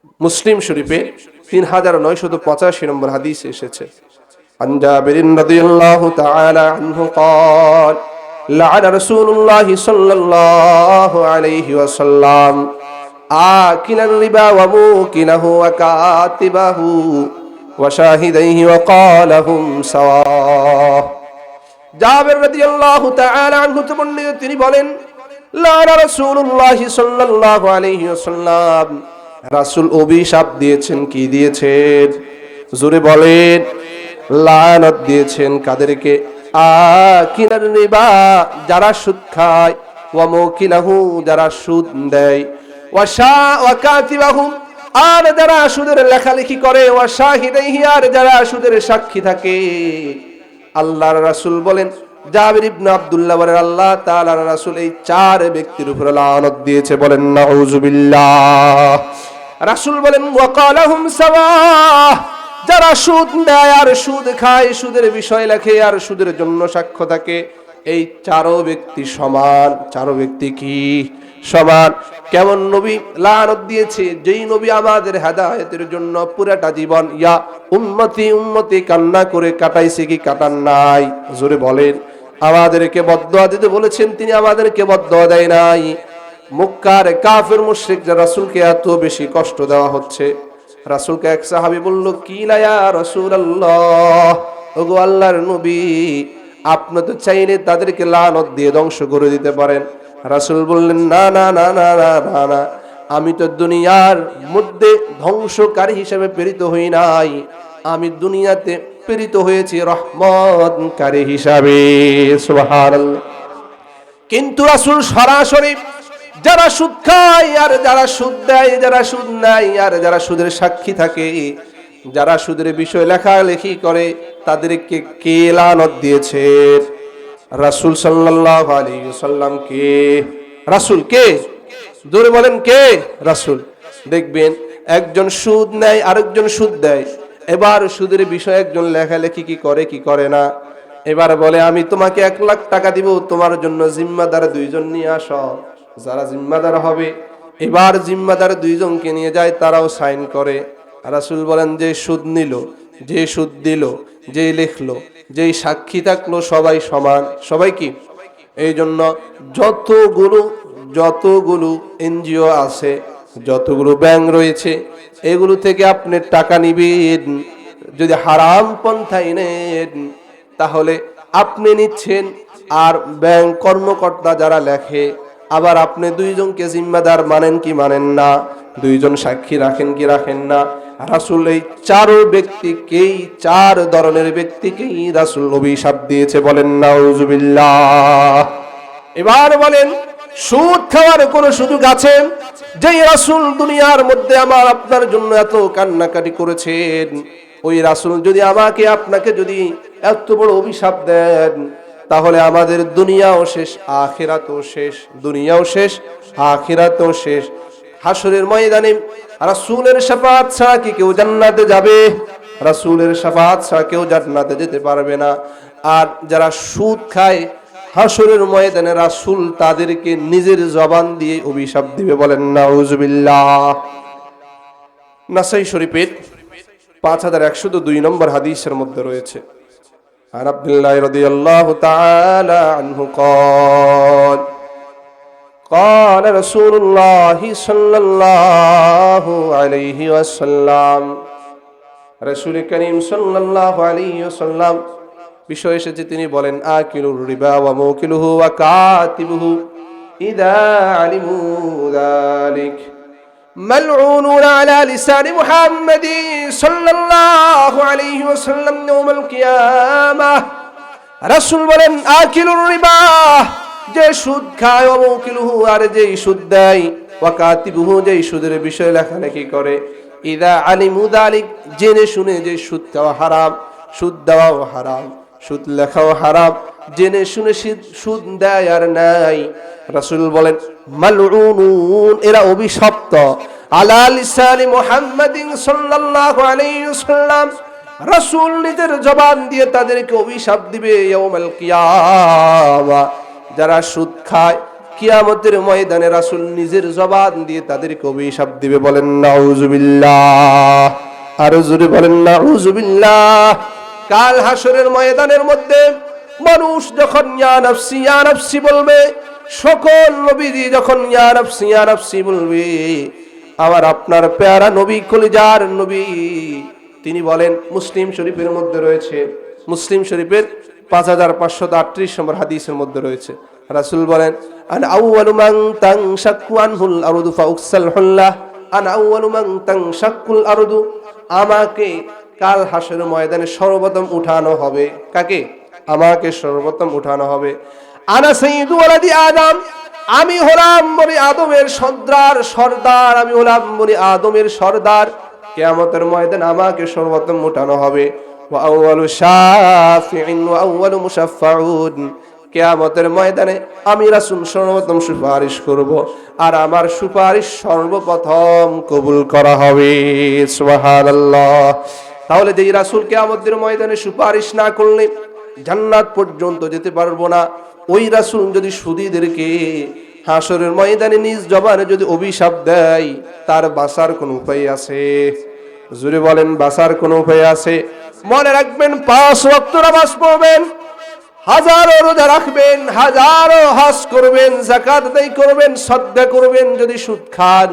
মুসলিম শরীফে 3985 নম্বর হাদিসে এসেছে। عن جابر رضي الله تعالى عنه قال لعن رسول الله صلى الله عليه وسلم آكل الربا وموكله وكاتبه وشاهديه وقال هم سواء। জাবের রাদিয়াল্লাহু তাআলা আনহু তিনি বলেন, লানা রাসূলুল্লাহ সাল্লাল্লাহু আলাইহি ওয়াসাল্লাম, রাসূল অভিশাপ দিয়েছেন। কি দিয়েছেন? জোরে বলেন। লানত দিয়েছেন। কাদেরকে? আকিলার রিবা, যারা সুদ খায়, ওয়া মুকিলাহু, যারা সুদ দেয়, ওয়া কাতিবাহু, আর যারা সুদের লেখালেখি করে, ওয়া শাহিদাইহি, আর যারা সুদের সাক্ষী থাকে। আল্লাহর রাসূল বলেন, জাবির ইবনে আব্দুল্লাহ বলেন, আল্লাহ তাআলার রাসূল এই চার ব্যক্তির উপর লানত দিয়েছে। বলেন নাউযুবিল্লাহ। রাসূল বলেন, ওয়া ক্বালাহুম সাওয়া, যারা সুদ দেয় আর সুদ খায়, সুদের বিষয় লেখে আর সুদের জন্য সাক্ষ্য থাকে, এই চারো ব্যক্তি সমান। চারো ব্যক্তি কি? সমান। কেমন নবী লানত দিয়েছে? যেই নবী আমাদের হেদায়েতের জন্য পুরাটা জীবন ইয়া উম্মতি উম্মতি কান্না করে কাটাইছে, কি কাটান নাই? জোরে বলেন। আমাদেরকে বদদুয়া দিতে বলেছেন, তিনি আমাদেরকে বদদুয়া দেয় নাই। মক্কার কাফের মুশরিক যারা, রাসূলকে এত বেশি কষ্ট দেওয়া হচ্ছে। রাসূলকে এক সাহাবী বলল, কি লা ইয়া রাসূলুল্লাহ, ওগো আল্লাহর নবী, আপনি তো চাইলে তাদেরকে লানত দিয়ে ধ্বংস করে দিতে পারেন। রাসূল বললেন, না না না না না না, আমি তো দুনিয়ার মধ্যে ধ্বংসকারী হিসেবে প্রেরিত হই নাই, আমি দুনিয়াতে প্রেরিত হয়েছি রহমতকারী হিসাবে। সুবহানাল্লাহ। কিন্তু রাসূল সরাসরি যারা সুদ খায় আর যারা সুদ দেয়, যারা সুদ নেয় আর যারা সুদের সাক্ষী থাকে, যারা সুদের বিষয় লেখালেখি করে, তাদেরকে কে লানত দিয়েছে? রাসূল সাল্লাল্লাহু আলাইহি ওয়াসাল্লাম। কে? রাসূল। কে? জোরে বলেন, কে? রাসূল। দেখবেন একজন সুদ নেয়, আরেকজন সুদ দেয়। এবার সুদের বিষয়ে একজন লেখালেখি কি করে, কি করে না। এবার বলে, আমি তোমাকে 1 লাখ টাকা দিব, তোমার জন্য জিম্মাদার 2 জন নিয়ে আসো। যারা জিম্মাদার হবে, এবার জিম্মাদার 2 জনকে নিয়ে যায়, তারাও সাইন করে। রাসূল বলেন, যে সুদ নিল, যে সুদ দিল, যে লিখলো, যেই সাক্ষী থাকলো, সবাই সমান। সবাই কি? এই জন্য যতগুলো এনজিও আছে, যতগুলো ব্যাংক রয়েছে, এগুলো থেকে আপনি টাকা নিবেন। যদি হারাম পন্থায় নেন, তাহলে আপনি নিচ্ছেন, আর ব্যাংক কর্মকর্তা যারা লেখে, আবার আপনি 2 জনকে জিম্মাদার মানেন কি মানেন না? 2 জন সাক্ষী রাখেন কি রাখেন না? রাসূল এই 4 ব্যক্তিকেই, 4 ধরনের ব্যক্তিকেই রাসূল অভিশাপ দিয়েছে। বলেন নাউযুবিল্লাহ। এবার বলেন, সুদ খাওয়ার কোন সুযোগ আছে? যেই রাসূল দুনিয়ার মধ্যে আমার আপনার জন্য এত কান্নাকাটি করেছেন, ওই রাসূল যদি আমাকে আপনাকে যদি এত বড় অভিশাপ দেন, তাহলে আমাদের দুনিয়াও শেষ, আখিরাতও শেষ। দুনিয়াও শেষ, আখিরাতও শেষ। হাসরের ময়দানে রাসূলের শাফাআত ছাড়া কি কেউ জান্নাতে যাবে? রাসূলের শাফাআত ছাড়া কেউ জান্নাতে যেতে পারবে না। আর যারা সুদ খায়, হাসরের ময়দানে রাসূল তাদেরকে নিজের জবান দিয়ে অভিশাপ দিবে। বলেন নাউযুবিল্লাহ। নাসাই শরীফের 5102 নম্বর হাদিসের মধ্যে রয়েছে, عن عبد الله رضي الله تعالى عنه قال قال رسول الله صلى الله عليه وسلم, রাসূল করিম সাল্লাল্লাহু আলাইহি ওয়াসাল্লাম বিষয় এসেছে, তিনি বলেন, আকিলুর রিবা ওয়া মুকিলুহু ওয়া কাতিবুহু ইযা আলিমু যালিক মালউনুন আলা লিসানি মুহাম্মাদি সাল্লাল্লাহু আলাইহি ওয়াসাল্লাম ইয়াউমাল কিয়ামাহ। রাসূল বলেন, আকিলুর রিবা, যে সুদ খায়, ওয়া মুকিলুহু, আর যে সুদ দেয়, ওয়া কাতিবুহু, যে সুদের বিষয় লেখালেখি করে, ইযা আলিমু যালিক, জেনে শুনে যে সুদ খাওয়া হারাম, সুদ দেওয়াও হারাম, সুদ লেখাও হারাম, জেনে শুনে সুদ দেয় আর নাই। রাসূল বলেন, মালউনুন, এরা অভিশপ্ত, আলা লিসানি মুহাম্মাদিন সাল্লাল্লাহু আলাইহি ওয়াসাল্লাম, রাসূল নিজের জবান দিয়ে তাদেরকে অভিশাপ দিবে ইয়াউমাল কিয়ামা। যারা সুদ খায়, কিয়ামতের ময়দানে রাসূল নিজের জবান দিয়ে তাদেরকে অভিশাপ দিবে। বলেন নাউজুবিল্লাহ, আর জোরে বলেন নাউজুবিল্লাহ। কাল হাসরের ময়দানের মধ্যে মানুষ যখন ইয়া নাফসি ইয়া নাফসি বলবে, সকল নবীজি যখন ইয়া নাফসি ইয়া নাফসি বলবে, আমার আপনার প্যারা নবী, কলিজার নবী, তিনি বলেন, মুসলিম শরীফের মধ্যে রয়েছে, মুসলিম শরীফের 5538 নম্বর হাদিসের মধ্যে রয়েছে, রাসূল বলেন, আন আউয়ালু মান তানশাক্কু আনহুল আরদু ফাউকসাল হুল্লাহ, আন আউয়ালু মান তানশাক্কুল আরদু, আমাকে কাল হাসরের ময়দানে সর্বপ্রথম উঠানো হবে। কাকে? আমাকে সর্বপ্রথম উঠানো হবে। আনা সাইয়্যিদু ওয়ালাদি আদম, আমি হলাম বনি আদমের সর্দার, আমি হলাম বনি আদমের সর্দার। কিয়ামতের ময়দানে আমাকে সর্বপ্রথম উঠানো হবে। ওয়া আউয়ালু শাফিঈন ওয়া আউয়ালু মুশাফফাউন, কিয়ামতের ময়দানে আমি রাসূল সর্বপ্রথম সুপারিশ করব, আর আমার সুপারিশ সর্বপ্রথম কবুল করা হবে। সুবহানাল্লাহ। তাহলে যেই রাসূল কিয়ামতের ময়দানে সুপারিশ না করলে জান্নাত পর্যন্ত যেতে পারবো না, ওই রাসূল যদি সুদীদেরকে হাসরের ময়দানে নিজ জবানে যদি অভিশাপ দেয়, তার বাঁচার কোনো উপায় আছে? জোরে বলেন, বাঁচার কোনো উপায় আছে? মনে রাখবেন, 5 ওয়াক্ত নামাজ পড়বেন, হাজারো রোজা রাখবেন, হাজারো হজ করবেন, যাকাত আদায় করবেন, সাদকা করবেন, যদি সুদ খান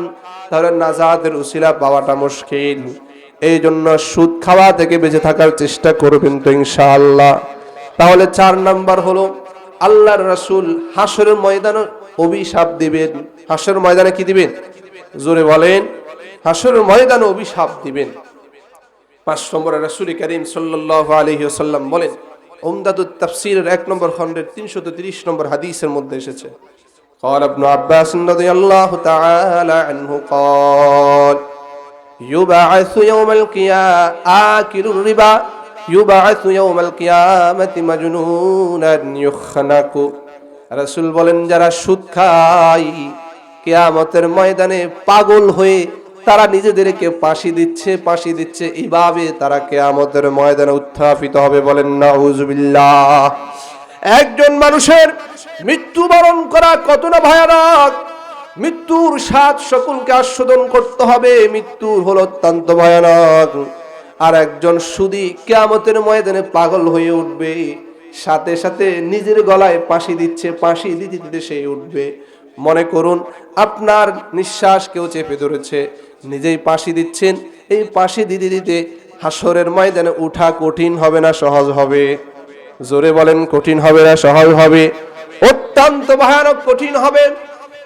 তাহলে নাজাতের উসিলা পাওয়াটা মুশকিল। এই জন্য সুদ খাওয়া থেকে বেঁচে থাকার চেষ্টা করবেন তো ইনশাআল্লাহ। তাহলে 4 নাম্বার হলো, আল্লাহর রাসূল হাসরের ময়দানে অভিশাপ দিবেন। হাসরের ময়দানে কি দিবেন? জোরে বলেন, হাসরের ময়দানে অভিশাপ দিবেন। 5 নম্বরে রাসূল করিম সাল্লাল্লাহু আলাইহি ওয়াসাল্লাম বলেন, উমদাতুত তাফসীরের 1 নম্বর খণ্ডের 330 নম্বর হাদিসের মধ্যে এসেছে, قال ابن عباس رضي الله تعالى عنه قال يبعث يوم القيامة آكل الربا يبعث يوم القيامة مجنونا يخنق। রাসূল বলেন, যারা সুদ খায় কিয়ামতের ময়দানে পাগল হয়ে তারা নিজেদেরকে ফাঁসি দিচ্ছে, এইভাবে তারা কিয়ামতের ময়দানে উত্থাপিত হবে। বলেন নাউজুবিল্লাহ। একজন মানুষের মৃত্যুবরণ করা কত না ভয়ানক, মৃত্যুর স্বাদ সকলকে আস্বাদন করতে হবে, মৃত্যুর হলো অত্যন্ত ভয়ানক। আর একজন সুদী কিয়ামতের ময়দানে পাগল হয়ে উঠবে, সাথে সাথে নিজের গলায় ফাঁসি দিতে সে উঠবে। মনে করুন আপনার নিঃশ্বাস কেউ চেপে ধরেছে, নিজেই ফাঁসি দিচ্ছেন, এই ফাঁসি দিতে হাসরের ময়দানে উঠা কঠিন হবে না সহজ হবে? জোরে বলেন, কঠিন হবে না সহজ হবে? অত্যন্ত ভয়ানক কঠিন হবে।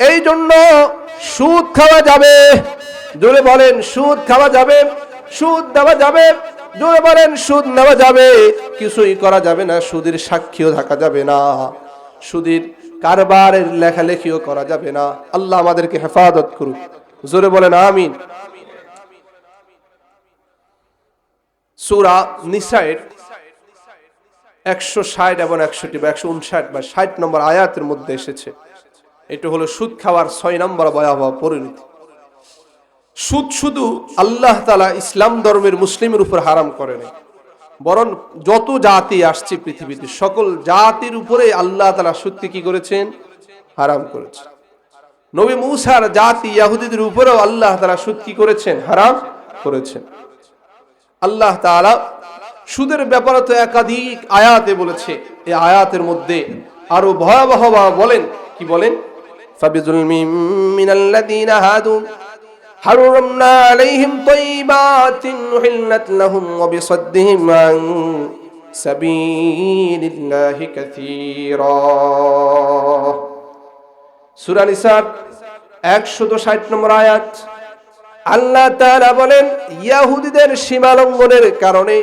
এই জন্য সুদ খাওয়া যাবে? জোরে বলেন, সুদ খাওয়া যাবে? সুদ দেওয়া যাবে? জোরে বলেন, সুদ নেওয়া যাবে? কিছুই করা যাবে না, সুদের সাক্ষীও থাকা যাবে না, সুদের কারবারের লেখালেখিও করা যাবে না। আল্লাহ আমাদেরকে হেফাজত করুক। জোরে বলেন আমিন। সূরা নিসায়ের 160 এবং 159 বা 60 নম্বর আয়াতের মধ্যে এসেছে, এটা হলো সুদ খাওয়ার 6 নম্বর ভয়াবহ পরিণতি। সুদ শুধু আল্লাহ তাআলা ইসলাম ধর্মের মুসলিমের উপর হারাম করেন, বরং যত জাতি আসছে পৃথিবীতে সকল জাতির উপরে আল্লাহ তাআলা সুদকে কি করেছেন? হারাম করেছেন। নবী মূসার জাতি ইহুদিদের উপরেও আল্লাহ তাআলা সুদ কি করেছেন? হারাম করেছেন। আল্লাহ তাআলা সুদের ব্যাপারে তো একাধিক আয়াতে বলেছে, এই আয়াতের মধ্যে আরো ভয়াবহ বলেন, কি বলেন? ফাবিজুলমিম মিনাল্লাযীনা হাদু হারামনা আলাইহিম তাইয়্যিবাতিন উহিল্লাত লাহুম ওয়া বিসাদ্দিহিম আন সাবিলিল্লাহি কাসীরা। সূরা নিসা 160 নম্বর আয়াত। আল্লাহ তাআলা বলেন, ইহুদিদের সীমা লঙ্ঘনের কারণে,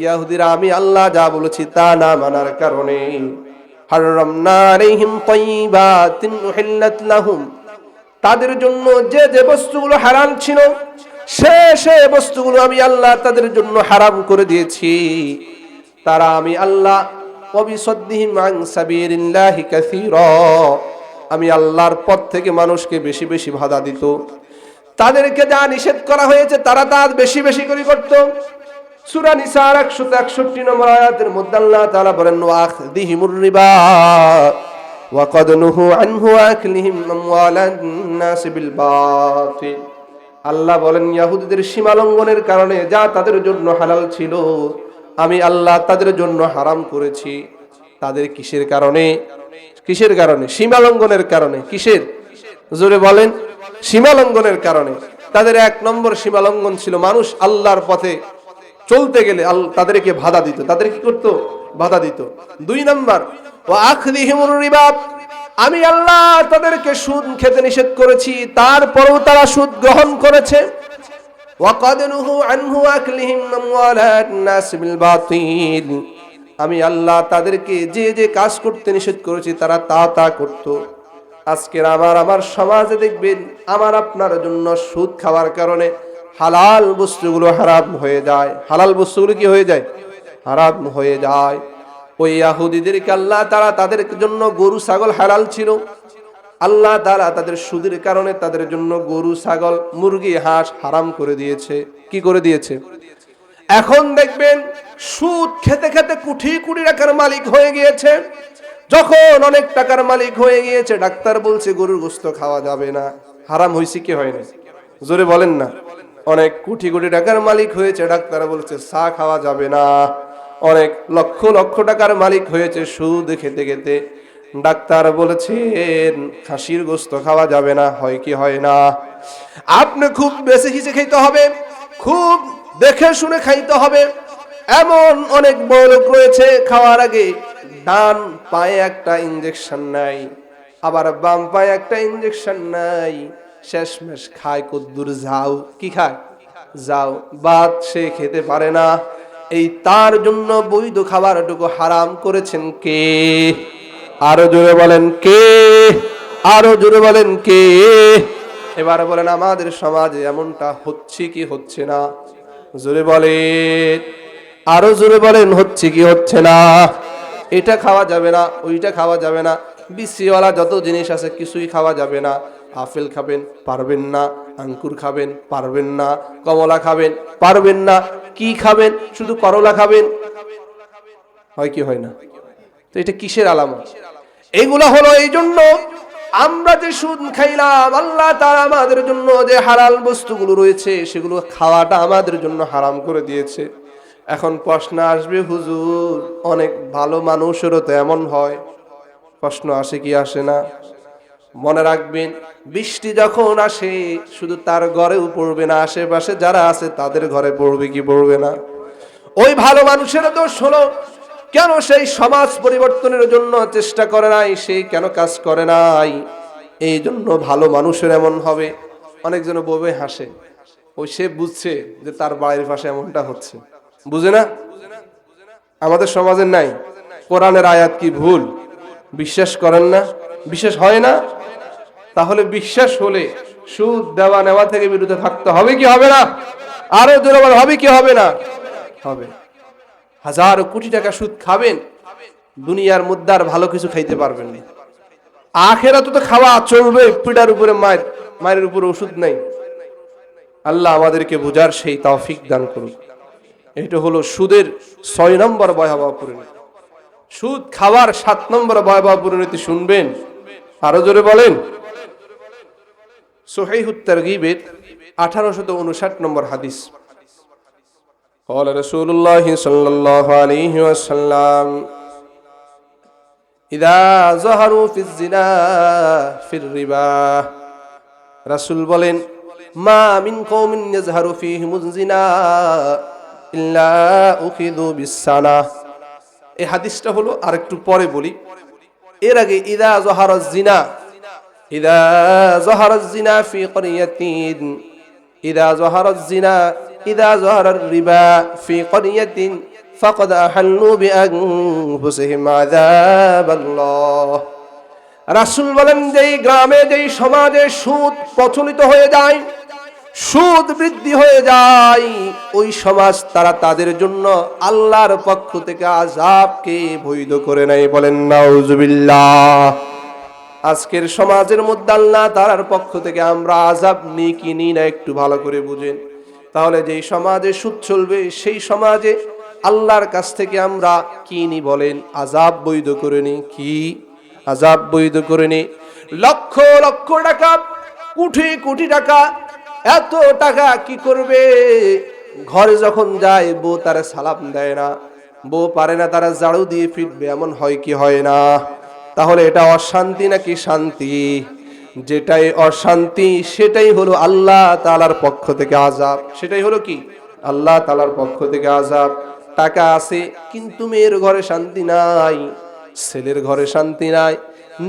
ইহুদিরা আমি আল্লাহ যা বলেছি তা না মানার কারণে, হারামনা আলাইহিম তাইয়্যিবাতিন উহিল্লাত লাহুম, তাদের জন্য যে যে বস্তুগুলো হারাম ছিল সে বস্তুগুলো আমি আল্লাহ তাদের জন্য হারাম করে দিয়েছি। তারা আমি আল্লাহ ওয়া বিসাদ্দিহিম আন সাবিলিল্লাহি কাসীরা, আমি আল্লাহর পথ থেকে মানুষকে বেশি বেশি বাধা দিত। তাদেরকে যা নিষেধ করা হয়েছে তারা তা বেশি বেশি করে করত। সূরা নিসার 161 নম্বর আয়াতের মধ্যে আল্লাহ তাআলা বলেন, ওয়াখদিহিমুর রিবা, وقد نهوا عنه أكلهم أموال الناس بالباطل আল্লাহ বলেন ইহুদিদের সীমা লঙ্ঘনের কারণে যা তাদের জন্য হালাল ছিল আমি আল্লাহ তাদের জন্য হারাম করেছি। তাদের কিসের কারণে? সীমা লঙ্ঘনের কারণে। কিসের? জোরে বলেন। সীমা লঙ্ঘনের কারণে। তাদের এক নম্বর সীমা লঙ্ঘন ছিল মানুষ আল্লাহর পথে চলতে গেলে তাদেরকে বাধা দিত। তাদের কি করত? বাধা দিত। দুই নম্বর ওয়া আখযিহিমুর রিবা, আমি আল্লাহ তাদেরকে সুদ খেতে নিষেধ করেছি, তারপরেও তারা সুদ গ্রহণ করেছে। ওয়াকাদ নুহু আনহু আকলিহিম আমওয়ালান নাস বিল বাতিল, আমি আল্লাহ তাদেরকে যে যে কাজ করতে নিষেধ করেছি তারা তা করত। আজকের আমার সমাজে দেখবেন আমার আপনার জন্য সুদ খাওয়ার কারণে হালাল বস্তুগুলো হারাম হয়ে যায়। হালাল বস্তুগুলো কি হয়ে যায়? হারাম হয়ে যায়। ওই ইহুদিদেরকে আল্লাহ তাআলা তাদের জন্য গরু ছাগল হালাল ছিল, আল্লাহ তাআলা তাদের সুদের কারণে তাদের জন্য গরু ছাগল মুরগি হাঁস হারাম করে দিয়েছে। কি করে দিয়েছে? এখন দেখবেন সুদ খেতে খেতে কোটি কোটি টাকার মালিক হয়ে গিয়েছে। যখন অনেক টাকার মালিক হয়ে গিয়েছে ডাক্তার বলছে গরুর গোশত খাওয়া যাবে না। হারাম হয়েছে কি হয়নি? জোরে বলেন না। অনেক কোটি কোটি টাকার মালিক হয়েছে, ডাক্তার বলছে চা খাওয়া যাবে না। অনেক লক্ষ লক্ষ টাকার মালিক হয়েছে সুদ খেতে খেতে, ডাক্তার বলেছেন খাসির গোশত খাওয়া যাবে না। হয় কি হয় না? আপনি খুব বেশি কিছু খাইতে হবে, খুব দেখে শুনে খাইতে হবে। এমন অনেক বড় লোক রয়েছে খাওয়ার আগে ডান পায়ে একটা ইনজেকশন নাই, আবার বাম পায়ে একটা ইনজেকশন নাই, শেষমেশ খায় কদ্দুর যাও। কি খায়? যাও। ভাত সে খেতে পারে না। এই তার জন্য বৈধ খাবারটুকু হারাম করেছেন কে? আরো জোরে বলেন কে? আরো জোরে বলেন কে? এবার বলেন আমাদের সমাজে এমনটা হচ্ছে কি হচ্ছে না? জোরে বলেন। আরো জোরে বলেন হচ্ছে কি হচ্ছে না? এটা খাওয়া যাবে না, ওইটা খাওয়া যাবে না, বিসিওয়ালা যত জিনিস আছে কিছুই খাওয়া যাবে না। আপেল খাবেন পারবেন না, আঙ্কুর খাবেন পারবেন না, কমলা খাবেন পারবেন না, কি খাবেন? শুধু করলা খাবেন। হয় কি হয় না? তো এটা কিসের আলামত? এগুলা হলো এই জন্য আমরা যে সুদ খাইলাম, আল্লাহ তাআলা আমাদের জন্য যে হালাল বস্তুগুলো রয়েছে সেগুলো খাওয়াটা আমাদের জন্য হারাম করে দিয়েছে। এখন প্রশ্ন আসবে, হুজুর অনেক ভালো মানুষেরও তো এমন হয়। প্রশ্ন আসে কি আসে না? মনে রাখবেন বৃষ্টি যখন আসে শুধু তার ঘরেও পড়বে না, আশেপাশে যারা আছে তাদের ঘরে পড়বে কি পড়বে না? ওই ভালো মানুষের দোষ হলো কেন সেই সমাজ পরিবর্তনের জন্য চেষ্টা করে নাই, সেই কেন কাজ করে নাই? এই জন্য ভালো মানুষের এমন হবে। অনেকজন বউবে হাসে, ওই সে বুঝছে যে তার বাড়ির পাশে এমনটা হচ্ছে, বুঝে না? আমাদের সমাজে নাই। কোরআনের আয়াত কি ভুল? বিশ্বাস করেন না? বিশ্বাস হয় না? তাহলে বিশ্বাস হলে সুদ দেওয়া নেওয়া থেকে বিরত থাকতে হবে কি হবে না? আরো জোরে বলেন হবে কি হবে না? হবে। হাজার কোটি টাকা সুদ খাবেন, দুনিয়ার মধ্যে আর ভালো কিছু খাইতে পারবেন না। আখেরাতে তো খাওয়া চলবে, পিঠার উপরে মায়ের উপরে ওষুধ নাই। আল্লাহ আমাদেরকে বুঝার সেই তৌফিক দান করুন। এটা হলো সুদের 6 নম্বর ভয়াবহ পরিণতি। সুদ খাওয়ার 7 নম্বর ভয়াবহ পরিণতি শুনবেন। আরো জোরে বলেন। সহিহুত তারগীবের 1859 নম্বর হাদিস। قال رسول الله صلى الله عليه وسلم إذا ظهروا في الزنا في الربا, রাসূল বলেন মা মিন কওমিন ইয়াজহারু ফীহিমুজ জিনা ইল্লা উখিযু বিসসানাহ। এই হাদিসটা হলো আরেকটু পরে বলি। এর আগে ইযা যাহারাজ জিনা ফি ক্বরিয়াতিন, ইযা যাহারার রিবা ফি ক্বরিয়াতিন ফাকাদ আহাল্লু বিআনফুসিহিম আযাবাল্লাহ। রাসূল বলেন যেই গ্রামে যেই সমাজে সুদ প্রচলিত হয়ে যায়, সুদ বৃদ্ধি হয়ে যায়, ওই সমাজ তারা তাদের জন্য আল্লাহর পক্ষ থেকে আযাবকে বৈধ করে নেয়। বলেন নাউজুবিল্লাহ। আজকের সমাজের মধ্যে আল্লাহ তাআলার পক্ষ থেকে আমরা আযাব নিই কি নিই না একটু ভালো করে বুঝেন। তাহলে যেই সমাজে সুদ চলবে সেই সমাজে আল্লাহর কাছ থেকে আমরা কি নি? বলেন আযাব বৈধ করে নি। কি? আযাব বৈধ করে নি। লক্ষ লক্ষ টাকা, কোটি কোটি টাকা, এত টাকা কি করবে? ঘরে যখন যায় বউ তারা সালাম দেয় না, বউ পারে না তারা ঝাড়ু দিয়ে ফিরবে, এমন হয় কি হয় না? তাহলে এটা অশান্তি নাকি শান্তি? যেটাই অশান্তি সেটাই হলো আল্লাহ তাআলার পক্ষ থেকে আযাব। সেটাই হলো কি? আল্লাহ তাআলার পক্ষ থেকে আযাব। টাকা আছে কিন্তু মেয়ের ঘরে শান্তি নাই, ছেলের ঘরে শান্তি নাই,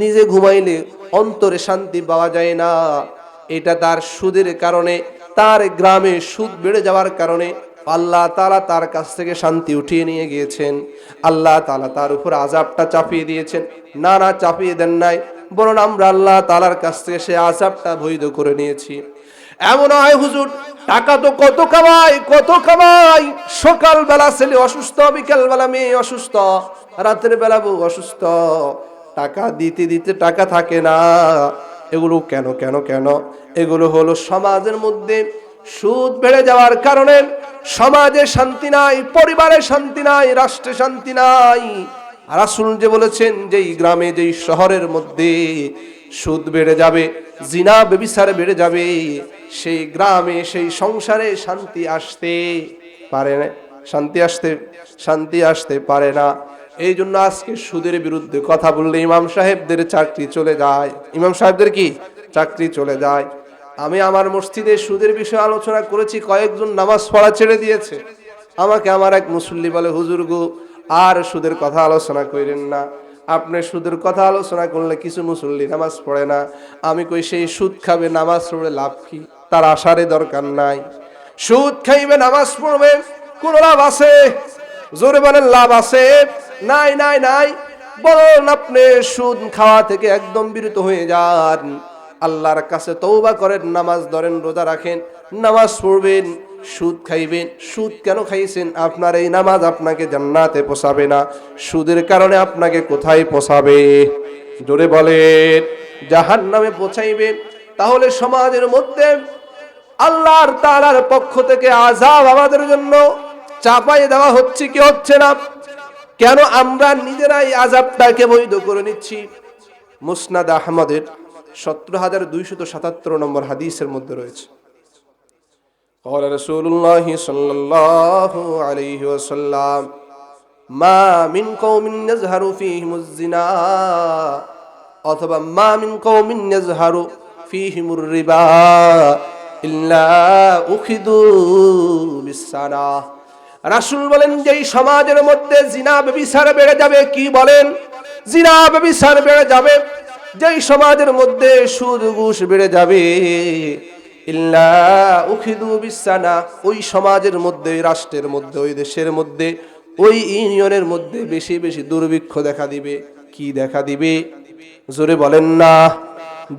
নিজে ঘুমাইলে অন্তরে শান্তি পাওয়া যায় না। এটা তার সুদের কারণে, তার গ্রামে সুদ বেড়ে যাওয়ার কারণে আল্লাহ তাআলা তার কাছ থেকে শান্তি উঠিয়ে নিয়ে গিয়েছেন। আল্লাহ তাআলা তার উপর আযাবটা চাপিয়ে দিয়েছেন। না না, চাপিয়ে দেন নাই, বরং আমরা আল্লাহ তাআলার কাছ থেকে সে আযাবটা বৈধ করে নিয়েছি। এমন হয় হুজুর, টাকা তো কত কামাই কত কামাই, সকালবেলা ছেলে অসুস্থ, বিকালবেলা মেয়ে অসুস্থ, রাতের বেলা বউ অসুস্থ, টাকা দিতে দিতে টাকা থাকে না। এগুলো কেন কেন কেন? এগুলো হলো সমাজের মধ্যে সুদ বেড়ে যাওয়ার কারণে সমাজে শান্তি নাই, পরিবারে শান্তি নাই, রাষ্ট্রে শান্তি নাই। রাসূল যে বলেছেন, যেই গ্রামে যেই শহরের মধ্যে সুদ বেড়ে যাবে, জিনা ব্যভিচার বেড়ে যাবে, সেই গ্রামে সেই সংসারে শান্তি আসতে পারে না, শান্তি আসতে পারে না। এই জন্য আজকে সুদের বিরুদ্ধে কথা বললে ইমাম সাহেবদের চাকরি চলে যায়। ইমাম সাহেবদের কি চাকরি চলে যায়? আমি আমার মসজিদে সুদের বিষয়ে আলোচনা করেছি, কয়েকজন নামাজ পড়া ছেড়ে দিয়েছে। আমাকে আমার এক মুসল্লি বলে, হুজুর গো, আর সুদের কথা আলোচনা করেন না, আপনি সুদের কথা আলোচনা করলে কিছু মুসল্লি নামাজ পড়ে না। আমি কই, সেই সুদ খাবে নামাজ পড়ে লাভ কি? তার আশারে দরকার নাই। সুদ খাইবে নামাজ পড়বে, কোন লাভ আছে? জোরে বলেন, লাভ আছে? নাই নাই নাই। বলুন, আপনি সুদ খাওয়া থেকে একদম বিরত হয়ে যান, আল্লাহর কাছে তওবা করেন, নামাজ ধরেন, রোজা রাখেন, নামাজ পড়বেন, সুদ খাইবেন। সুদ কেন খাইছেন? আপনার এই নামাজ আপনাকে জান্নাতে পৌঁছাবে না, সুদের কারণে আপনাকে কোথায় পৌঁছাবে? জোরে বলেন, জাহান্নামে পৌঁছাইবে। তাহলে সমাজের মধ্যে আল্লাহর তাআলার পক্ষ থেকে আযাব আমাদের জন্য চাপাই দেওয়া হচ্ছে কি হচ্ছে না? কেন আমরা নিজেরাই আযাবটাকে বৈধ করে নিচ্ছি? মুসনাদ আহমদের 17,277 নম্বর হাদিসের মধ্যে রয়েছে, قال رسول الله صلى الله عليه وسلم ما من قوم يظهر فيهم الزنا অথবা ما من قوم يظهر فيهم الربا إلا أخذوا بالسنة। রাসূল বলেন, যেই সমাজের মধ্যে জিনা ব্যভিচার বেড়ে যাবে, কি বলেন? জিনা ব্যভিচার বেড়ে যাবে, যেই সমাজের মধ্যে সুদ ঘুষ বেড়ে যাবে, ইল্লা উখিদু বিসানা, ওই সমাজের মধ্যে, ওই রাষ্ট্রের মধ্যে, ওই দেশের মধ্যে, ওই ইউনিয়নের মধ্যে বেশি বেশি দুর্ভিক্ষ দেখা দিবে। কি দেখা দিবে? জোরে বলেন না,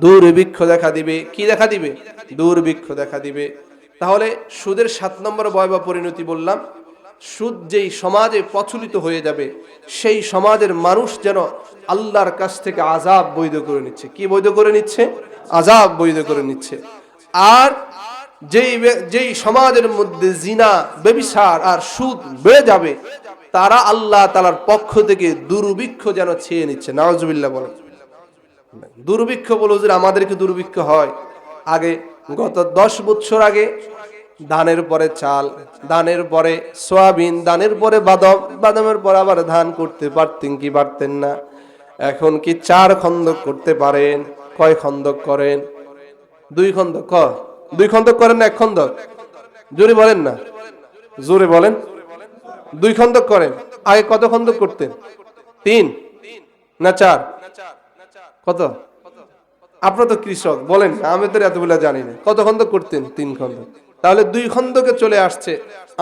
দুর্ভিক্ষ দেখা দিবে। কি দেখা দিবে? দুর্ভিক্ষ দেখা দিবে। তাহলে সুদের 7 নম্বর ভয়াবহ পরিণতি বললাম, সুদ যেই সমাজে প্রচলিত হয়ে যাবে, সেই সমাজের মানুষ যেন আল্লাহর কাছ থেকে আযাব বৈধ করে নিচ্ছে। কি বৈধ করে নিচ্ছে? আযাব বৈধ করে নিচ্ছে। আর যেই সমাজের মধ্যে জিনা, ব্যভিচার আর সুদ বেড়ে যাবে, তারা আল্লাহ তাআলার পক্ষ থেকে দুর্ভিক্ষ যেন ছেয়ে নিচ্ছে। নাউজুবিল্লাহ বলেন। দুর্ভিক্ষ বলে, হুজুর আমাদের কি দুর্ভিক্ষ হয়? আগে গত 10 বছর আগে ধানের পরে চাল, ধানের পরে সয়াবিন, ধানের পরে বাদাম, বাদামের পরে আবার ধান করতে পারতেন কি পারতেন না? এখন কি 4 খন্দক করতে পারেন? কয় খন্দক করেন? 2 খন্দক। 2 খন্দক করেন না 1 খন্দক? জোরে বলেন না, জোরে বলেন। 2 খন্দক করেন। আগে কত খন্দক করতেন? 3 না 4? কত? আপনারা তো কৃষক, বলেন, আমি তো এতগুলা জানি না। কত খন্দক করতেন? 3 খন্দক। তাহলে 2 খন্দকে চলে আসছে।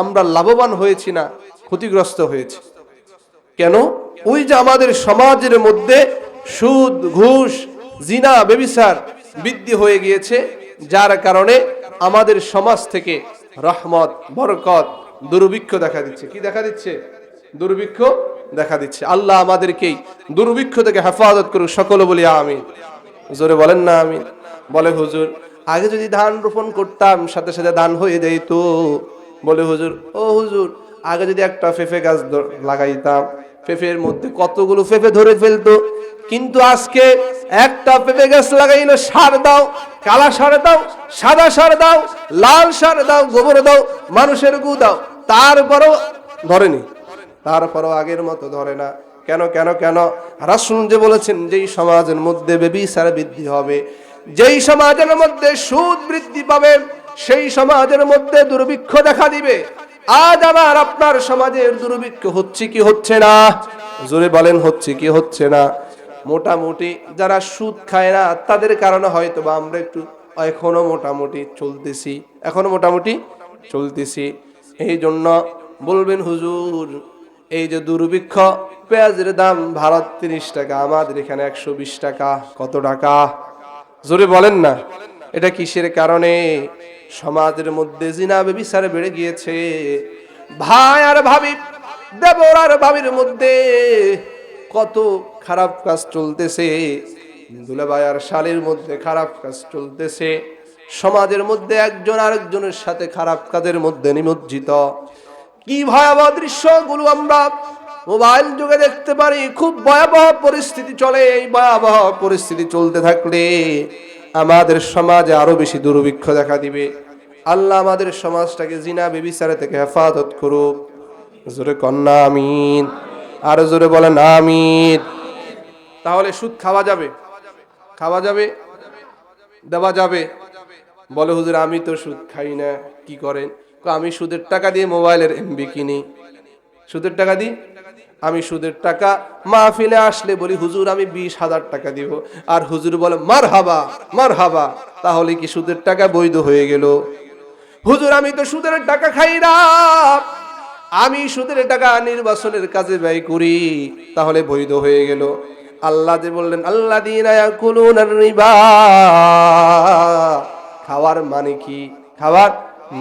আমরা লাভবান হয়েছি না ক্ষতিগ্রস্ত হয়েছি? কেন? ওই যে আমাদের সমাজের মধ্যে সুদ, ঘুষ, জিনা, ব্যভিচার বৃদ্ধি হয়ে গিয়েছে, যার কারণে আমাদের সমাজ থেকে রহমত, বরকত, দুর্ভিক্ষ দেখা দিচ্ছে। কি দেখা দিচ্ছে? দুর্ভিক্ষ দেখা দিচ্ছে। আল্লাহ আমাদেরকেই দুর্ভিক্ষ থেকে হেফাজত করুক, সকলে বলি আমিন। জোরে বলেন না আমিন। বলে, হুজুর আগে যদি ধান রোপণ করতাম সাথে সাথে ধান হয়ে যেত। বলে, হুজুর, ও হুজুর, আগে যদি একটা পেঁপে গাছ লাগাইতাম, পেঁপের মধ্যে কতগুলো পেঁপে ধরে ফেলতো, কিন্তু আজকে একটা পেঁপে গাছ লাগাইলো, সার দাও, কালা সার দাও, সাদা সার দাও, লাল সার দাও, গোবর দাও, মানুষের গু দাও, তারপরও ধরেনি, তারপরও আগের মতো ধরে না। কেন কেন কেন? রাসূল যে বলেছেন, যেই সমাজের মধ্যে ব্যভিচার বৃদ্ধি হবে, যেই সমাজের মধ্যে সুদ বৃদ্ধি পাবে, সেই সমাজের মধ্যে দুর্ভিক্ষ দেখা দিবে। আজ আমার আপনার সমাজের দুর্ভিক্ষ হচ্ছে কি হচ্ছে না? জোরে বলেন, হচ্ছে কি হচ্ছে না? মোটামুটি যারা সুদ খায় না তাদের কারণে হয়তো বা আমরা একটু এখনো মোটামুটি চলতেছি। এই জন্য বলবেন, হুজুর এই যে দুর্ভিক্ষ, পেঁয়াজের দাম ভারত 30 টাকা, আমাদের এখানে 120 টাকা, কত টাকা? জোরে বলেন না। এটা কিসের কারণে? সমাজের মধ্যে জিনা ব্যভিচার বেড়ে গিয়েছে। ভাই আর ভাবি, দেবর আর ভাবির মধ্যে কত খারাপ কাজ চলতেছে, দুলাভাই আর শালীর মধ্যে খারাপ কাজ চলতেছে, সমাজের মধ্যে একজন আরেকজনের সাথে খারাপ কাজের মধ্যে নিমজ্জিত। কি ভয়াবহ দৃশ্যগুলো আমরা মোবাইল যুগে দেখতে পারি। খুব ভয়াবহ পরিস্থিতি চলে। এই ভয়াবহ পরিস্থিতি চলতে থাকলে আমাদের সমাজে আরো বেশি দুর্ভিক্ষ দেখা দিবে। আল্লাহ আমাদের সমাজটাকে জিনা ব্যভিচার থেকে হেফাজত করুক। জোরে কন্যা আমিন, আর জোরে বলেন আমিন। তাহলে সুদ খাওয়া যাবে? দেওয়া যাবে? বলে হুজুর আমি তো সুদ খাই না। কি করেন? আমি সুদের টাকা দিয়ে মোবাইলের এমবি কিনি। সুদের টাকা দিই আমি, সুদের টাকা মাহফিলে আসলে বলি হুজুর আমি 20,000 টাকা দিব, আর হুজুর বলে মারহাবা। তাহলে কি সুদের টাকা বৈধ হয়ে গেল? হুজুর আমি তো সুদের টাকা খাই না, আমি সুদের টাকা নির্বাচনের কাজে ব্যয় করি, তাহলে বৈধ হয়ে গেল? আল্লাহ যে বললেন আল্লাযীনা ইয়াকুলুনার রিবা, খাওয়ার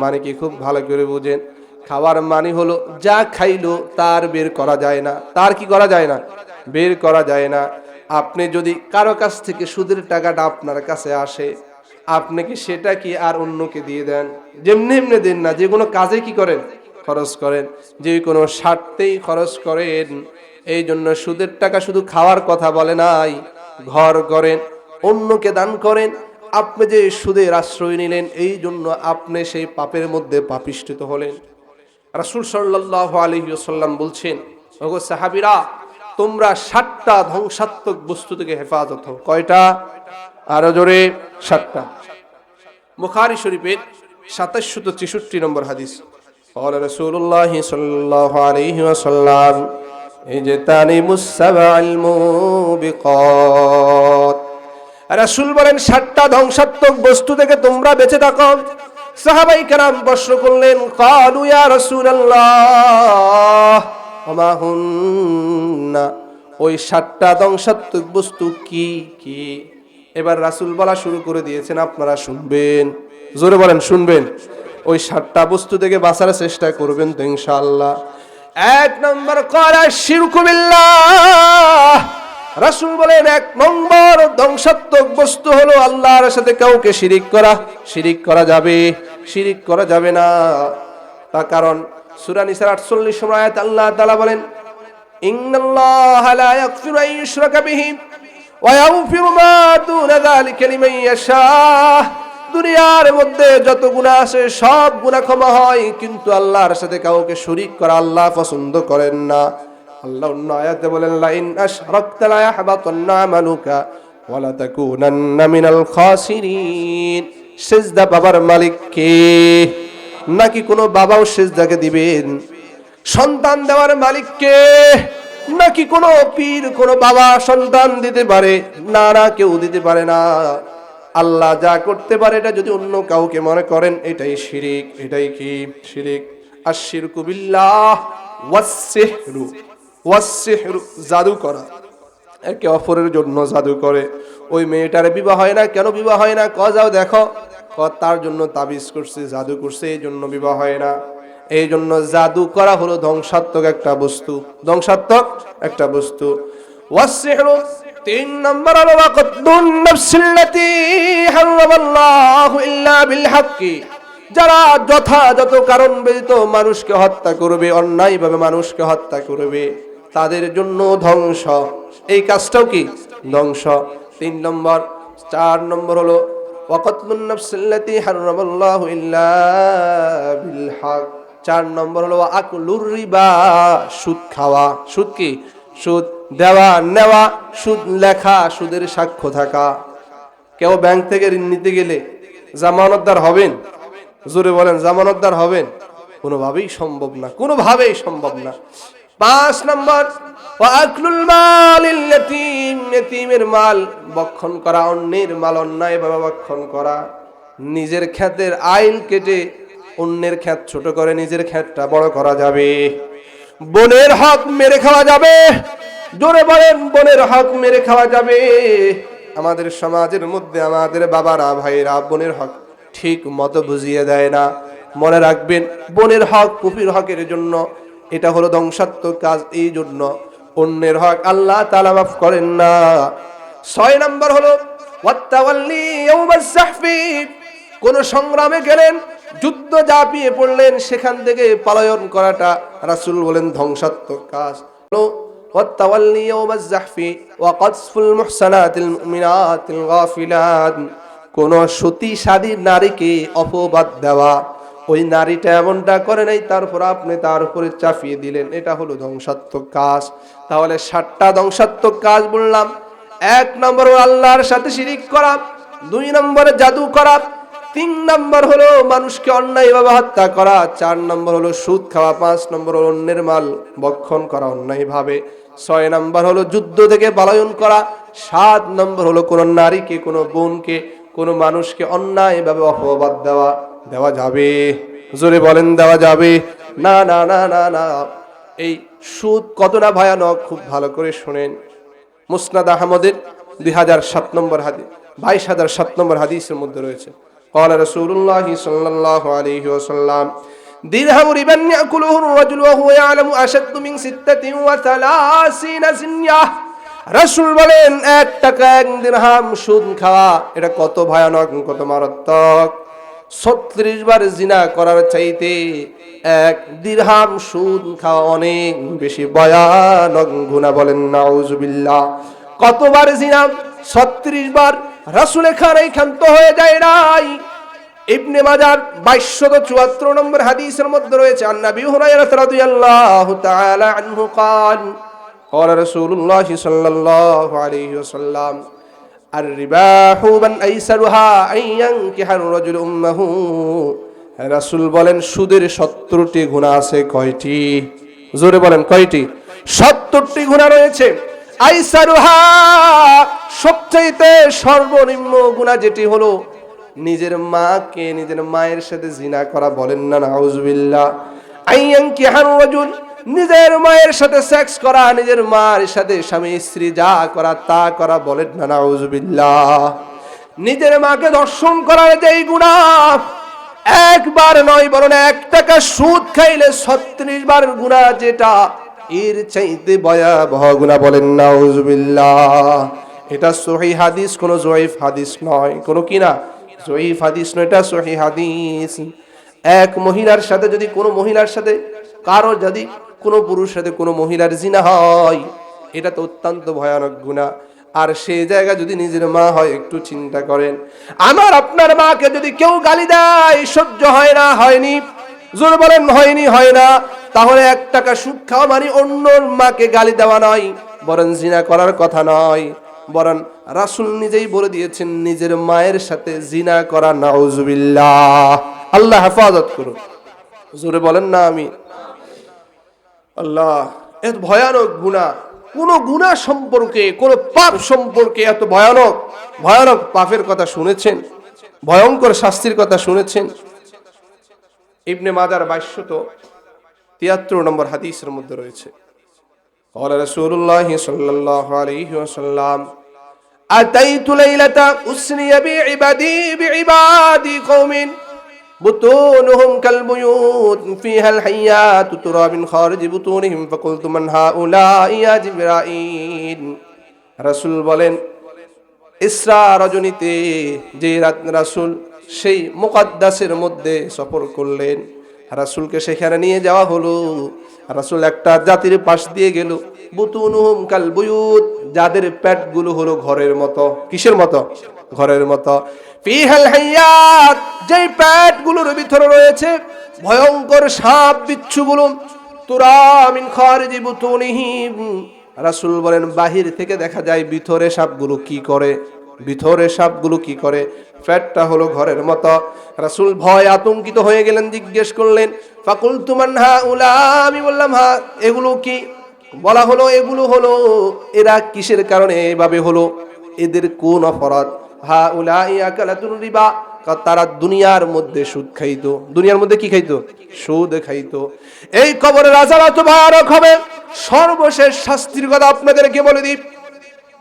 মানে কি খুব ভালো করে বুঝেন। খাওয়ার মানে হলো যা খাইলো তার বের করা যায় না। তার কি করা যায় না? বের করা যায় না। আপনি যদি কারো কাছ থেকে সুদের টাকাটা আপনার কাছে আসে, আপনি কি সেটা কি আর অন্যকে দিয়ে দেন? যেমনি এমনি দেন না, যে কোনো কাজে কি করেন? খরচ করেন, যে কোনো স্বার্থেই খরচ করেন। এই জন্য সুদের টাকা শুধু খাওয়ার কথা বলে নাই, ঘর করেন, অন্যকে দান করেন। আপনি যে সুদের আশ্রয় নিলেন, এই জন্য আপনি সেই পাপের মধ্যে পাপিষ্ঠিত হলেন। রাসূল সাল্লাল্লাহু আলাইহি ওয়াসাল্লাম বলছেন, ওগো সাহাবীরা, তোমরা 7টা ধ্বংসাত্মক বস্তু থেকে হেফাজত হও। কয়টা? আরো জোরে, 7টা। বুখারী শরীফের 2763 নম্বর হাদিস। قال رسول الله صلى الله عليه وسلم اجتنبوا السبع الموبقات। রাসূল বলেন 7টা ধ্বংসাত্মক বস্তু থেকে তোমরা বেঁচে থাকো। সাহাবায়ে কেরাম প্রশ্ন করলেন, ক্বালু ইয়া রাসূলুল্লাহ ওমা হুন্না, ওই 7টা ধ্বংসাত্মক বস্তু কি কি? এবার রাসূল বলা শুরু করে দিয়েছেন, আপনারা শুনবেন। জোরে বলেন, শুনবেন। ওই 7টা বস্তু থেকে বাঁচার চেষ্টা করবেন তো ইনশাআল্লাহ। 1 নম্বর করা শিরকু বিল্লাহ। রাসূল বলেন 1 নম্বর ধ্বংসাত্মক বস্তু হলো আল্লাহর সাথে কাউকে শিরিক করা। শিরিক করা যাবে না। তার কারণ সূরা নিসার 48 নম্বর আয়াত আল্লাহ তাআলা বলেন, ইন্নাল্লাহা লা ইয়াগফিরু আন ইউশরাকা বিহি ওয়া ইয়াগফিরু মা দুনা যালিকা লিমান ইয়াশা। দুনিয়ার মধ্যে যত গুনাহ আছে সব গুনাহ ক্ষমা হয়, কিন্তু আল্লাহর সাথে কাউকে শরীক করা আল্লাহ পছন্দ করেন না। আল্লাহ অন্য আয়াতে বলেন, লা ইন আশরাকতা লা ইয়াহবাতান্না আমালুকা ওয়া লা তাকুনান্না মিনাল খাসিরিন। সিজদা বাবার মালিক কে? নাকি কোনো বাবাও সিজদাকে দিবেন? সন্তান দেওয়ার মালিক কে? নাকি কোনো পীর, কোনো বাবা সন্তান দিতে পারে? না, কেউ দিতে পারে না। আল্লাহ যা করতে পারে এটা যদি অন্য কাউকে মনে করেন, এটাই শিরিক। এটাই কি? শিরিক। আশ-শিরকু বিল্লাহ ওয়াস-সিহরু, জাদু করা। একে অপরের জন্য জাদু করে। ওই মেয়েটার বিবাহ হয় না, কেন বিবাহ হয় না? যাও দেখো, তার জন্য তাবিজ করছে, জাদু করছে, এই জন্য বিবাহ হয় না। এই জন্য জাদু করা হলো ধ্বংসাত্মক একটা বস্তু। ওয়াস-সিহরু 3 নম্বর হলো ওয়াকতুন নাফসিল্লাতী হারামাল্লাহু ইল্লা বিল হাক্কি। যারা যথাযথ কারণ ব্যতীত মানুষকে হত্যা করবে, অন্যায়ভাবে মানুষকে হত্যা করবে, তাদের জন্য ধ্বংস। এই কাজটাও কি ধ্বংস। 3 নম্বর 4 নম্বর হলো ওয়াকাতলুন নাফসাল্লাতী হারামাল্লাহু ইল্লা বিল হক। 4 নম্বর হলো আকলুর রিবা, সুদ খাওয়া। সুদ কি? সুদ দেওয়া নেওয়া, সুদ লেখা, সুদের সাক্ষ্য থাকা। কেউ ব্যাংক থেকে ঋণ নিতে গেলে জামানতদার হবেন? জোরে বলেন, জামানতদার হবেন? কোনোভাবেই সম্ভব না, কোনোভাবেই সম্ভব না। 5 নম্বর ওয়াকলুল মালিল ইয়াতীম, ইয়াতীমের মাল ভক্ষণ করা, অন্যের মাল অন্যায়ভাবে ভক্ষণ করা। নিজের ক্ষেতের আইল কেটে অন্যের ক্ষেত ছোট করে নিজের ক্ষেতটা বড় করা যাবে। বোনের হক মেরে খাওয়া যাবে। জোরে বলেন, বোনের হক মেরে খাওয়া যাবে। আমাদের সমাজের মধ্যে আমাদের বাবারা ভাইরা বোনের হক ঠিক মতো বুঝিয়ে দেয় না। মনে রাখবেন, বোনের হক পুফির হকের জন্য এটা হলো ধ্বংসাত্মক কাজ। এই জন্য অন্যের হক আল্লাহ তাআলা মাফ করেন না। 6 নম্বর হলো ওয়াত্তাওয়াল্লি ইয়াওমাজ যাহফি। কোন সংগ্রামে গেলেন, যুদ্ধ ঝাঁপিয়ে পড়লেন, সেখান থেকে পলায়ন করাটা রাসূল বলেন ধ্বংসাত্মক কাজ। ওয়াত্তাওয়াল্লি ইয়াওমাজ যাহফি ওয়া কাযফুল মুহসানাতিল মুমিনাতিল গাফিলাত। কোন সতী নারীকে অপবাদ দেওয়া, ওই নারীটা এমনটা করে নাই, তারপর আপনি তার উপরে চাপিয়ে দিলেন, এটা হলো ধ্বংসাত্মক কাজ। তাহলে 7টা ধ্বংসাত্মক কাজ বললাম। 1 নম্বর আল্লাহর সাথে শিরিক করা, 2 নম্বরে জাদু করা, 3 নম্বর হলো মানুষকে অন্যায়ভাবে হত্যা করা, 4 নম্বর হলো সুদ খাওয়া, 5 নম্বর হলো অন্যের মাল ভক্ষণ করা অন্যায়ভাবে, 6 নম্বর হলো যুদ্ধ থেকে পলায়ন করা, 7 নম্বর হলো কোন নারীকে, কোন বোনকে, কোন মানুষকে অন্যায়ভাবে অপবাদ দেওয়া যাবে। জোরে বলেন, দেওয়া যাবে না। না না না না। এই সুদ কতটা ভয়ানক খুব ভালো করে শুনেন। মুসনাদ আহমদের 2007 নম্বর হাদিস, 22007 নম্বর হাদিসের মধ্যে রয়েছে, قال رسول الله صلى الله عليه وسلم درهم ربا يأكله الرجل وهو يعلم أشد من 36 زنية। রাসূল বলেন 1 টাকা 1 দিরহাম সুদ খাওয়া এটা কত ভয়ানক, কত মারাত্মক। 36 বার জিনা করার চাইতে 1 দিরহাম সুদ খাওয়া অনেক বেশি ভয়ানক গুনাহ। বলেন নাউজুবিল্লাহ। কতবার জিনা? 36 বার। রাসূলের খানায় ক্ষান্ত হয়ে যায় নাই। ইবনে মাজাহ 2274 নম্বর হাদিসের মধ্যে রয়েছে, আন নবী হুরায়রা রাদিয়াল্লাহু তাআলা আনহু قال قال رسول الله صلى الله عليه وسلم الربا من ايسرها ان ينكح الرجل امه। রাসূল বলেন সুদের 70টি গুনাহ আছে। কয়টি? জোরে বলেন, কয়টি? 70টি গুনাহ রয়েছে। আইসারুহা সবচেয়ে সর্বনিম্ন গুনাহ যেটি হলো নিজের মাকে, নিজের মায়ের সাথে জিনা করা। বলেন না নাউজুবিল্লাহ। আইয়ানকিহার রাজুল, নিজের মায়ের সাথে সেক্স করা, নিজের মার সাথে স্বামী স্ত্রী যা করা তা করা। বলেন না নাউজুবিল্লাহ। নিজের মাকে ধর্ষণ করার যেই গুনাহ, একবার নয় বরং 1 টাকা সুদ খাইলে 36 বার গুনাহ, যেটা এর চাইতে ভয়াবহ গুনাহ। বলেন নাউজুবিল্লাহ। এটা সহিহ হাদিস, কোন জয়ীফ হাদিস নয়। কোন কি না? জয়ীফ হাদিস নয়, এটা সহিহ হাদিস। এক মহিলার সাথে যদি কোনো মহিলার সাথে কারো, যদি কোনো পুরুষের সাথে কোনো মহিলার জিনা হয়, এটা তো অত্যন্ত ভয়ানক গুনাহ। আর সেই জায়গা যদি নিজের মা হয়, একটু চিন্তা করেন, আমার আপনার মাকে যদি কেউ গালি দেয়, সহ্য হয় না? হয়নি? জোরে বলেন, হয়নি? হয় না? তাহলে 1 টাকা সুদ খাওয়া মানে অন্যর মাকে গালি দেওয়া নয়, বরং জিনা করার কথা নয়, বরং রাসূল নিজেই বলে দিয়েছেন নিজের মায়ের সাথে জিনা করা। নাউজুবিল্লাহ। আল্লাহ হেফাজত করুন। জোরে বলেন না আমি। আল্লাহ, এত ভয়ানক গুনাহ। কোন গুনাহ সম্পর্কে, কোন পাপ সম্পর্কে এত ভয়ানক ভয়ানক পাপের কথা শুনেছেন? ভয়ঙ্কর শাস্তির কথা শুনেছেন? ইবনে মাজাহ 2273 নম্বর হাদিসের মধ্যে রয়েছে, قال رسول الله صلى الله عليه وسلم أتيت ليلة أسري بعبادي قوم بطونهم كالبيوت فيها الحيات ترى من خارج بطونهم فقلت من هؤلاء يا جبرائيل। রাসূল বলেন ইসরা রজনীতে যে রাত রাসূল সেই মুকদ্দাসের মধ্যে সফর করলেন, রাসূলকে সেখানে নিয়ে যাওয়া হলো। রাসূল একটা জাতির পাশ দিয়ে গেল, বুতুনুহুম কাল বুয়ুত, যাদের পেটগুলো হলো ঘরের মতো। কিসের মতো? ঘরের মতো। ফিহাল হাইয়াত, যেই পেটগুলোর ভিতরে রয়েছে ভয়ঙ্কর সাপ বিচ্ছুগুলো। তুরা মিন খারিজি বুতুনিহিম, রাসূল বলেন বাহির থেকে দেখা যায় ভিতরে সাপগুলো কি করে, ভিতরে সাপগুলো কি করে। পেটটা হলো ঘরের মতো। রাসূল ভয় আতঙ্কিত হয়ে গেলেন, জিজ্ঞেস করলেন ফাকুলতু মান হাউলা, আমি বললাম হ্যাঁ এগুলো কি? বলা হলো এগুলো হলো, এরা কিসের কারণে এভাবে হলো, এদের কোন অপরাধ? হাউলাই আকালাতুর রিবা, তারা দুনিয়ার মধ্যে সুদ খাইতো। দুনিয়ার মধ্যে কি খাইতো? সুদ খাইতো। এই কবরের আযাব এত ভয়ানক হবে। সর্বশেষ শাস্তির কথা আপনাদেরকে বলে দিই,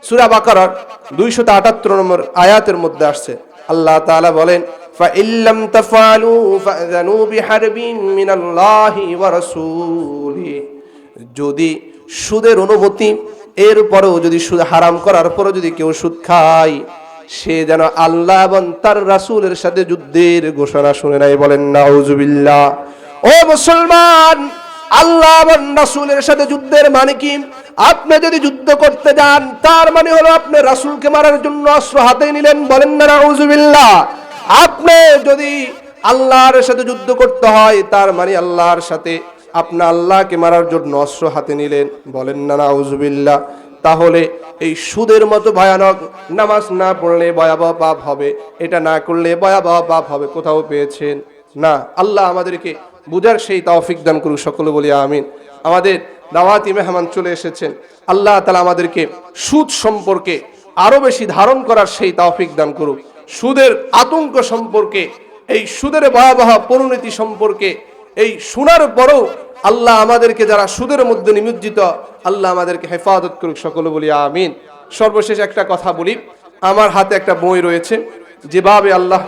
সূরা বাকারার 278 নম্বর আয়াতের মধ্যে আসছে, আল্লাহ তাআলা বলেন ফাইল্লাম তাফআলু ফাযানু বিহারবিন মিনাল্লাহি ওয়া রাসূলিহি, যদি সুদের অনুমতি এরপরেও যদি সুদ হারাম করার পরও যদি কেউ সুদ খায়, সে যেন আল্লাহ এবং তার রাসূলের সাথে যুদ্ধের ঘোষণা শুনে নাই। বলেন নাউজুবিল্লাহ। ও মুসলমান, আল্লাহ এবং রাসূলের সাথে যুদ্ধের মানে কি? আপনি যদি যুদ্ধ করতে যান, তার মানে হলো আপনি রাসূলকে মারার জন্য অস্ত্র হাতে নিলেন। বলেন না নাউজুবিল্লাহ। আপনি যদি আল্লাহর সাথে যুদ্ধ করতে হয়, তার মানে আল্লাহর সাথে আপনি আল্লাহকে মারার জন্য অস্ত্র হাতে নিলেন। বলেন না নাউজুবিল্লাহ। তাহলে এই সুদের মতো ভয়ানক, নামাজ না পড়লে ভয়াবহ পাপ হবে, এটা না করলে ভয়াবহ পাপ হবে, কোথাও পেয়েছেন? না। আল্লাহ আমাদেরকে বুঝার সেই তৌফিক দান করুক, সকলে বলি আমিন। আমাদের দাওয়াতি মেহমান চলে এসেছেন, আল্লাহ তাআলা আমাদেরকে সুদ সম্পর্কে আরো বেশি ধারণ করার সেই তৌফিক দান করুক। সুদের আতঙ্ক সম্পর্কে, এই সুদের ভয়াবহ পরিণতি সম্পর্কে এই শোনার পরও আল্লাহ আমাদেরকে, যারা সুদের মধ্যে নিমজ্জিত, আল্লাহ আমাদেরকে হেফাজত করুক, সকলে বলি আমিন। সর্বশেষ একটা কথা বলি, আমার হাতে একটা বই রয়েছে, যেভাবে আল্লাহ